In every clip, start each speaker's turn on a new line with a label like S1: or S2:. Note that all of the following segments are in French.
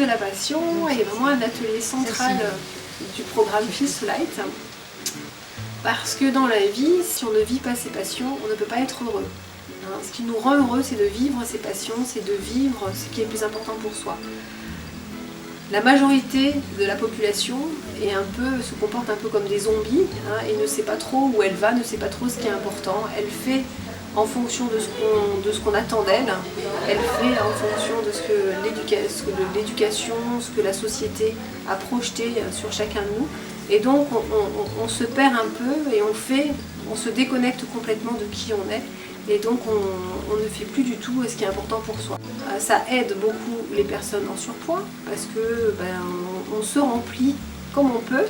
S1: de la passion est vraiment un atelier central du programme Feels to Light. Parce que dans la vie, si on ne vit pas ses passions, on ne peut pas être heureux. Ce qui nous rend heureux, c'est de vivre ses passions, c'est de vivre ce qui est le plus important pour soi. La majorité de la population se comporte un peu comme des zombies et ne sait pas trop où elle va, ne sait pas trop ce qui est important. Elle fait en fonction de ce qu'on attend d'elle, elle fait en fonction de ce que l'éducation, ce que la société a projeté sur chacun de nous. Et donc on se perd un peu et on se déconnecte complètement de qui on est. Et donc on ne fait plus du tout ce qui est important pour soi. Ça aide beaucoup les personnes en surpoids parce que on se remplit comme on peut.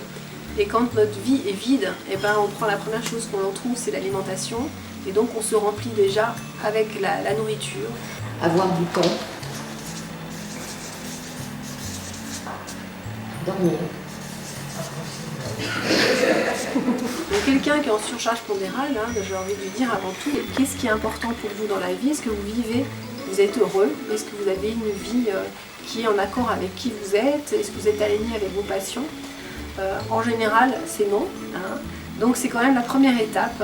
S1: Et quand notre vie est vide, on prend la première chose qu'on en trouve, c'est l'alimentation. Et donc on se remplit déjà avec la nourriture.
S2: Avoir du temps. Dormir.
S1: Donc quelqu'un qui est en surcharge pondérale, j'ai envie de lui dire avant tout, qu'est-ce qui est important pour vous dans la vie? Est-ce que vous vivez, vous êtes heureux? Est-ce que vous avez une vie qui est en accord avec qui vous êtes? Est-ce que vous êtes aligné avec vos passions? En général, c'est non. Donc c'est quand même la première étape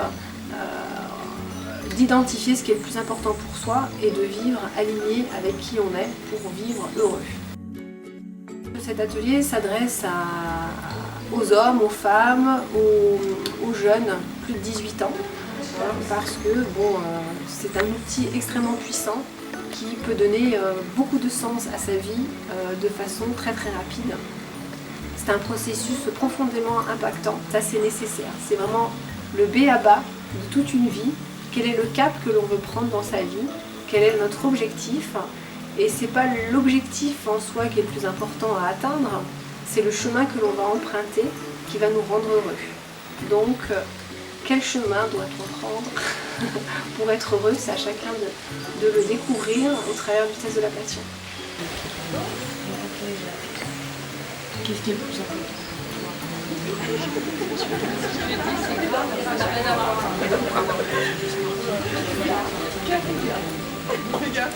S1: d'identifier ce qui est le plus important pour soi et de vivre aligné avec qui on est pour vivre heureux. Cet atelier s'adresse aux hommes, aux femmes, aux jeunes, plus de 18 ans, parce que c'est un outil extrêmement puissant qui peut donner beaucoup de sens à sa vie de façon très très rapide. C'est un processus profondément impactant, ça c'est nécessaire, c'est vraiment le b.a.-ba de toute une vie. Quel est le cap que l'on veut prendre dans sa vie? Quel est notre objectif? Et c'est pas l'objectif en soi qui est le plus important à atteindre, c'est le chemin que l'on va emprunter qui va nous rendre heureux. Donc, quel chemin doit-on prendre pour être heureux? C'est à chacun de le découvrir au travers du test de la passion.
S3: Qu'est-ce qui est le plus important? Fais gaffe.